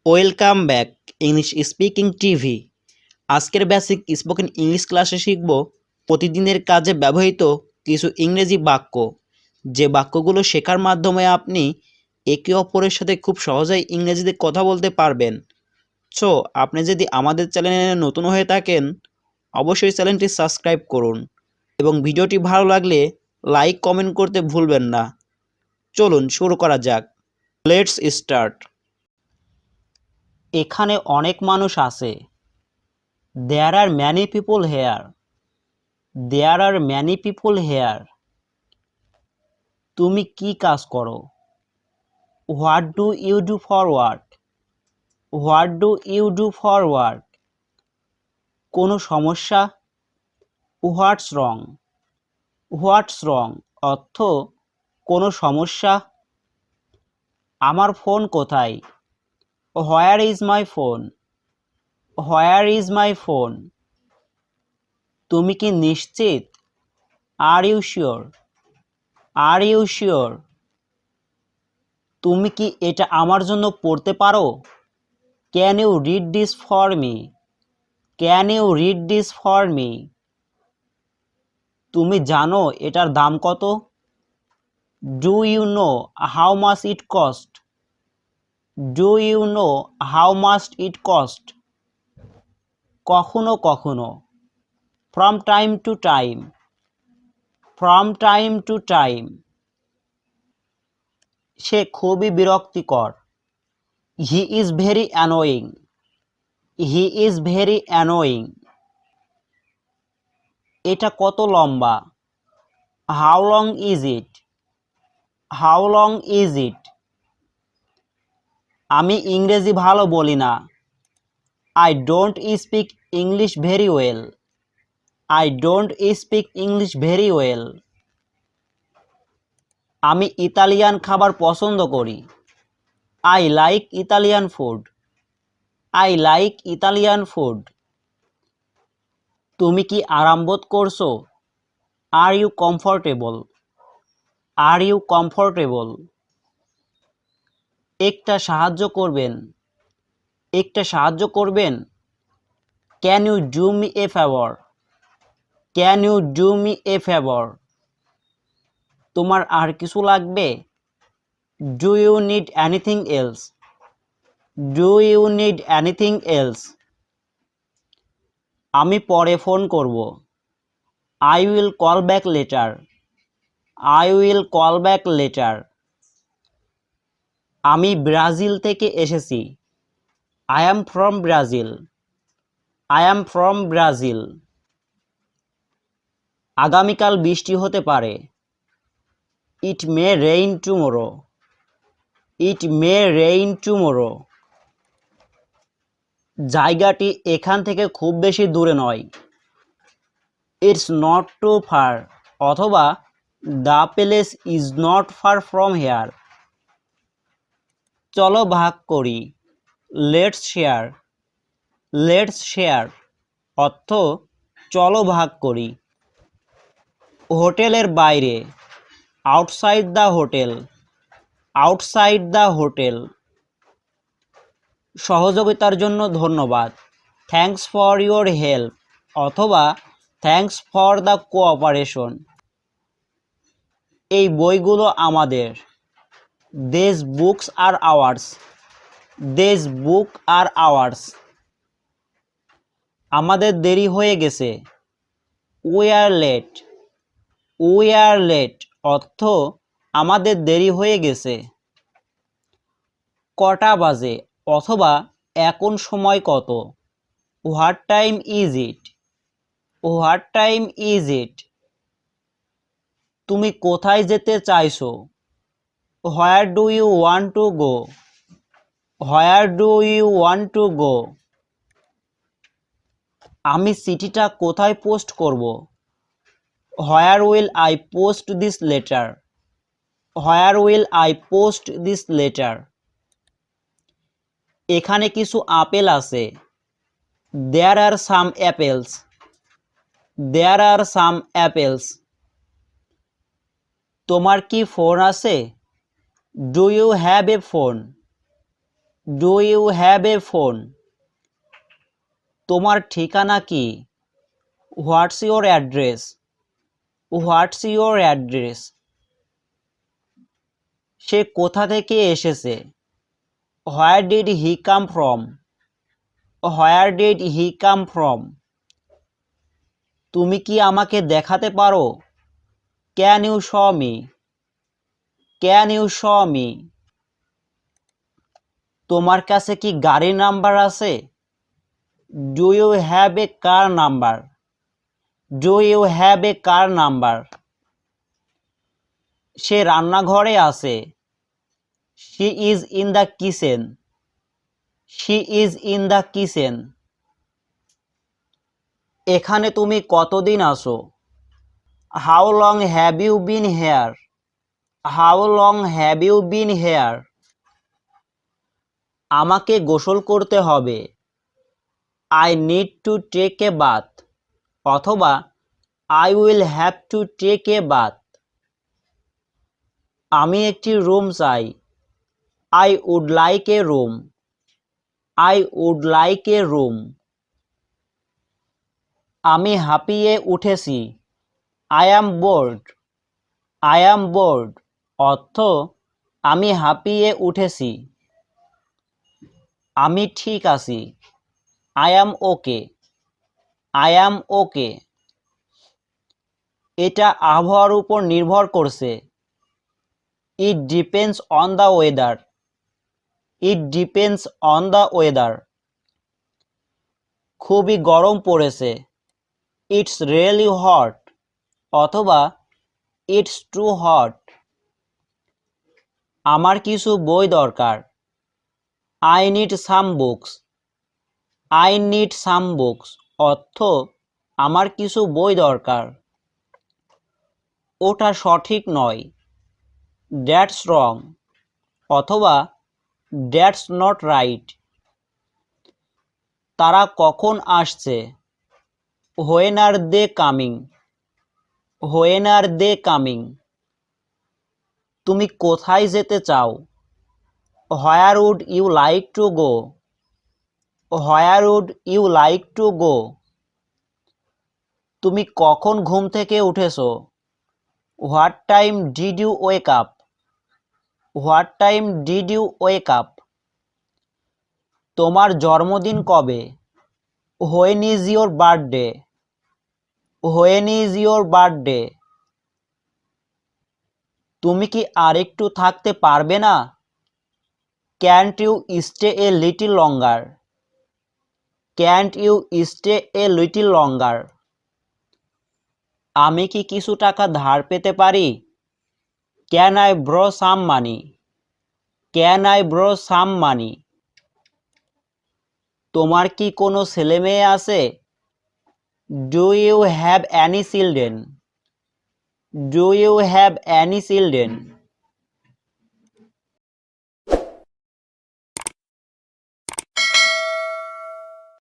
Welcome back English speaking TV. আজকের basic spoken English ক্লাসে শিখব প্রতিদিনের কাজে ব্যবহৃত কিছু ইংরেজি বাক্য, যে বাক্যগুলো শেখার মাধ্যমে আপনি একে অপরের সাথে খুব সহজেই ইংরেজিতে কথা বলতে পারবেন। সো আপনি যদি আমাদের চ্যানেলে নতুন হয়ে থাকেন, অবশ্যই চ্যানেলটি সাবস্ক্রাইব করুন এবং ভিডিওটি ভালো লাগলে লাইক কমেন্ট করতে ভুলবেন না। চলুন শুরু করা যাক। Let's start. এখানে অনেক মানুষ আছে। There are many people here. There are many people here. তুমি কি কাজ করো? What do you do for work? What do you do for work? কোনো সমস্যা? What's wrong? What's wrong? অর্থ কোনো সমস্যা? আমার ফোন কোথায়? Where is my phone? Where is my phone? তুমি কি নিশ্চিত? Are you sure? Are you sure? তুমি কি এটা আমার জন্য পড়তে পারো? Can you read this for me? Can you read this for me? তুমি জানো এটার দাম কত? Do you know how much it cost? Do you know how much it cost? কখনো কখনো। From time to time. From time to time. সে খুবই বিরক্তিকর। He is very annoying. He is very annoying. এটা কত লম্বা? How long is it? How long is it? আমি ইংরেজি ভালো বলি না। I don't speak English very well. I don't speak English very well. আমি ইতালিয়ান খাবার পছন্দ করি। I like Italian food. I like Italian food. তুমি কি আরাম বোধ করছো? Are you comfortable? Are you comfortable? একটা সাহায্য করবেন। একটা সাহায্য করবেন। Can you do me a favor? Can you do me a favor? তোমার আর কিছু লাগবে? Do you need anything else? Do you need anything else? আমি পরে ফোন করব। I will call back later. I will call back later. আমি Brazil থেকে এসেছি। I am from Brazil. I am from Brazil. আগামীকাল বৃষ্টি হতে পারে। It may rain tomorrow. It may rain tomorrow. জায়গাটি এখান থেকে খুব বেশি দূরে নয়। It's not too far. অথবা The place is not far from here. চলো ভাগ করি। Let's share. Let's share. অর্থ চলো ভাগ করি। হোটেলের বাইরে। Outside the hotel. Outside the hotel. সহযোগিতার জন্য ধন্যবাদ। Thanks for your help. অথবা Thanks for the cooperation. এই বইগুলো আমাদের। These books are ours. These books are ours. আমাদের দেরি হয়ে গেছে। We are late. We are late. অর্থ আমাদের দেরি হয়ে গেছে। কটা বাজে অথবা এখন সময় কত? What time is it? What time is it? তুমি কোথায় যেতে চাইছো? Where do you want to go? Where do you want to go? আমি চিঠিটা কোথায় পোস্ট করব? Where will I post this letter? Where will I post this letter? এখানে কিছু আপেল আছে। There are some apples. There are some apples. তোমার কি phone আছে? Do you have a phone? Do you have a phone? তোমার ঠিকানা কি? What's your address? What's your address? সে কোথা থেকে এসেছে? Where did he come from? Where did he come from? তুমি কি আমাকে দেখাতে পারো? Can you show me? Can you show me? তোমার কাছে কি গাড়ির নাম্বার আছে? Do you have a car number? Do you have a car number? সে রান্নাঘরে আছে। She is in the kitchen. She is in the kitchen. এখানে তুমি কতদিন আছো? How long have you been here? How long have you been here? আমাকে গোসল করতে হবে। I need to take a bath. অথবা I will have to take a bath. আমি একটি রুম চাই। I would like a room. I would like a room. আমি হাঁপিয়ে উঠেছি। I am bored. I am bored অর্থ আমি হাঁপিয়ে উঠেছি। আমি ঠিক আছি। I am okay. I am okay. এটা আবহাওয়ার উপর নির্ভর করছে। It depends on the weather. It depends on the weather. খুবই গরম পড়েছে। It's really hot. অথবা ইটস টু হট। আমার কিছু বই দরকার। I need some books. I need some books অর্থ আমার কিছু বই দরকার। ওটা সঠিক নয়। দ্যাটস রং অথবা দ্যাটস নট রাইট। তারা কখন আসছে? When are they coming? When are they coming? তুমি কোথায় যেতে চাও? Where would you like to go? Where would you like to go? তুমি কখন ঘুম থেকে উঠেছো? What time did you wake up? What time did you wake up? তোমার জন্মদিন কবে? When is your birthday? When is your birthday? তুমি কি আরেকটু থাকতে পারবে না? Can't you stay a little longer? Can't you stay a little longer? আমি কি কিছু টাকা ধার পেতে পারি? Can I borrow some money? Can I borrow some money? তোমার কি কোনো ছেলে মেয়ে আছে? Do you have any children? Do you have any children?